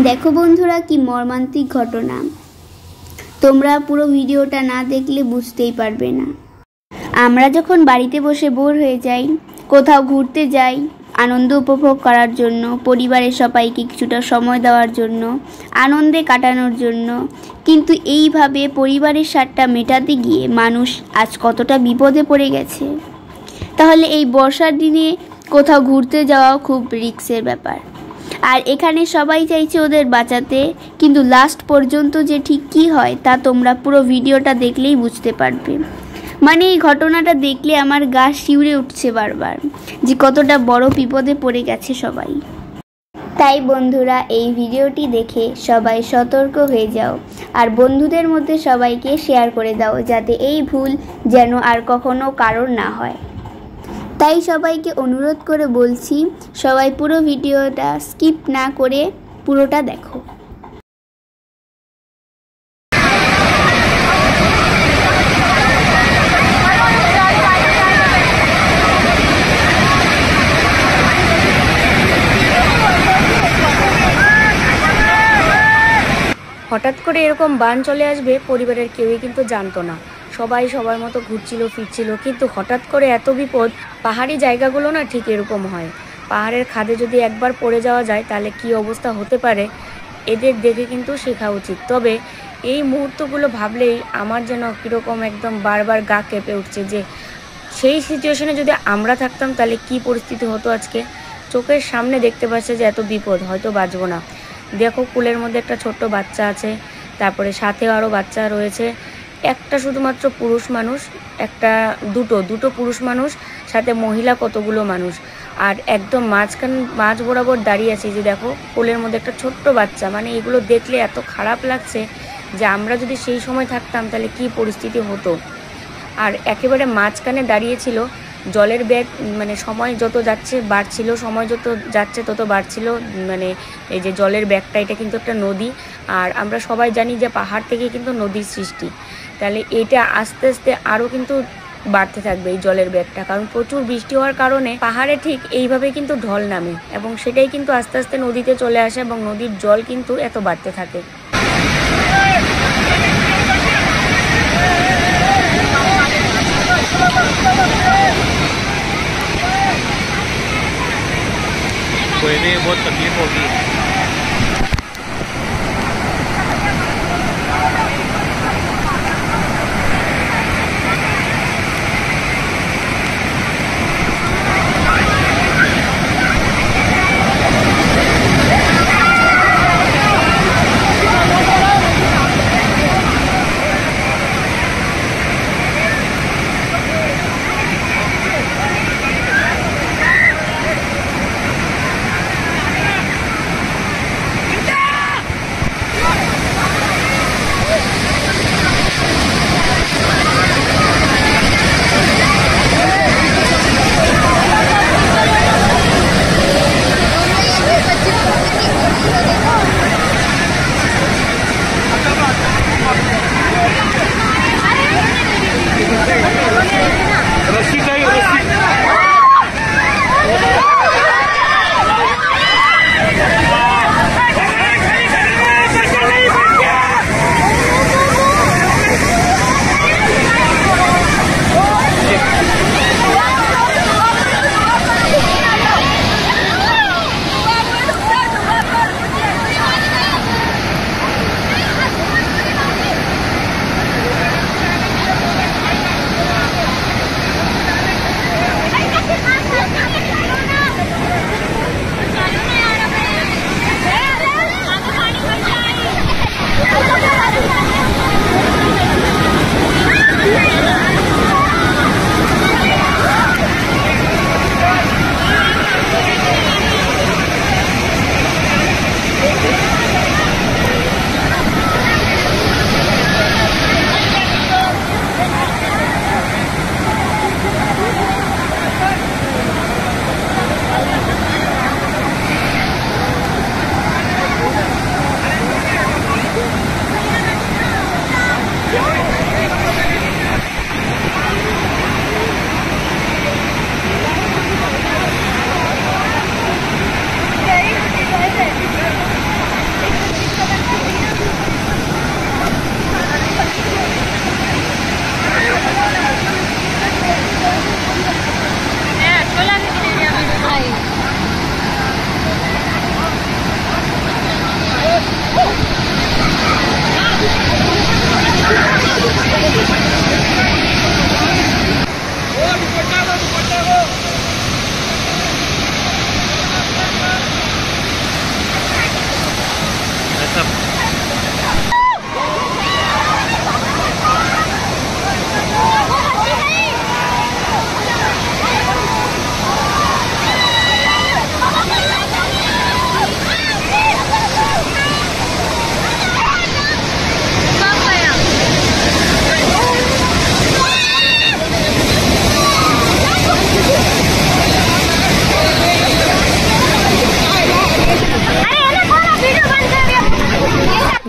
देखो बंधुरा कि मर्मान्तिक घटना तोमरा पुरो भिडियोटा ना देखले बुझतेई पारबे ना। आमरा जखन बाड़ीते बसे बोर हये जाई, कोथाओ घुरते जाई आनंद उपभोग करार जन्य, परिवारेर सबाइके किछुटा समय देওয়ার जन्य, आनंदे काटानोर जन्य, किन्तु एइभाবে परिवारेर स्वादटा मेटाते गिये मानुष आज कतटा विपदे पड़े गेছে। ताहले এই বর্ষার দিনে কোথাও ঘুরতে যাওয়া খুব রিস্কের ব্যাপার। আর এখানে সবাই চাইছে ওদের বাঁচাতে, কিন্তু লাস্ট পর্যন্ত যে ঠিক কী হয় তা তোমরা পুরো ভিডিওটা দেখলেই বুঝতে পারবে। মানে এই ঘটনাটা দেখলে আমার গা শিউরে উঠছে বারবার যে কতটা বড় বিপদে পড়ে গেছে সবাই। তাই বন্ধুরা এই ভিডিওটি দেখে সবাই সতর্ক হয়ে যাও আর বন্ধুদের মধ্যে সবাইকে শেয়ার করে দাও যাতে এই ভুল যেন আর কখনো কারোর না হয়। তাই সবাইকে অনুরোধ করে বলছি সবাই পুরো ভিডিওটা স্কিপ না করে পুরোটা দেখো। হঠাৎ করে এরকম বান চলে আসবে পরিবারের কেউই কিন্তু জানতো না। সবাই সবার মতো ঘুরছিল ফিরছিল, কিন্তু হঠাৎ করে এত বিপদ। পাহাড়ি জায়গাগুলো না ঠিক এরকম হয়, পাহাড়ের খাদে যদি একবার পড়ে যাওয়া যায় তাহলে কি অবস্থা হতে পারে এদের দেখে কিন্তু শেখা উচিত। তবে এই মুহূর্তগুলো ভাবলেই আমার যেন কীরকম একদম বারবার গা কেঁপে উঠছে যে সেই সিচুয়েশনে যদি আমরা থাকতাম তাহলে কি পরিস্থিতি হতো আজকে। চোখের সামনে দেখতে পাচ্ছে যে এত বিপদ, হয়তো বাঁচবো না। দেখো কুলের মধ্যে একটা ছোট্ট বাচ্চা আছে, তারপরে সাথেও আরও বাচ্চা রয়েছে, একটা শুধুমাত্র পুরুষ মানুষ, দুটো পুরুষ মানুষ, সাথে মহিলা কতগুলো মানুষ, আর একদম মাঝ বরাবর দাঁড়িয়ে আছে। যে দেখো কোলের মধ্যে একটা ছোট্ট বাচ্চা, মানে এগুলো দেখলে এত খারাপ লাগছে যে আমরা যদি সেই সময় থাকতাম তাহলে কি পরিস্থিতি হতো। আর একেবারে মাঝখানে দাঁড়িয়েছিল, জলের ব্যাগ, মানে সময় যত যাচ্ছে বাড়ছিল, সময় যত যাচ্ছে তত বাড়ছিল। মানে এই যে জলের ব্যাগটা, এটা কিন্তু একটা নদী, আর আমরা সবাই জানি যে পাহাড় থেকে কিন্তু নদীর সৃষ্টি। তাহলে এটা আস্তে আস্তে আরও কিন্তু বাড়তে থাকবে এই জলের ব্যাগটা, কারণ প্রচুর বৃষ্টি হওয়ার কারণে পাহাড়ে ঠিক এইভাবে কিন্তু ঢল নামে এবং সেটাই কিন্তু আস্তে আস্তে নদীতে চলে আসে এবং নদীর জল কিন্তু এত বাড়তে থাকে। कोई भी बहुत तकलीफ होगी।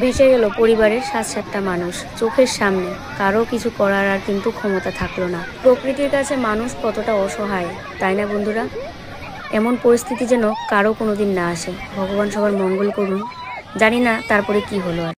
ভেসে গেল পরিবারের 7-8টা মানুষ চোখের সামনে। কারো কিছু করার আর কিন্তু ক্ষমতা থাকলো না। প্রকৃতির কাছে মানুষ কতটা অসহায়, তাই না বন্ধুরা? এমন পরিস্থিতি যেন কারো কোনোদিন না আসে। ভগবান সবার মঙ্গল করুন। জানি না তারপরে কি হলো আর।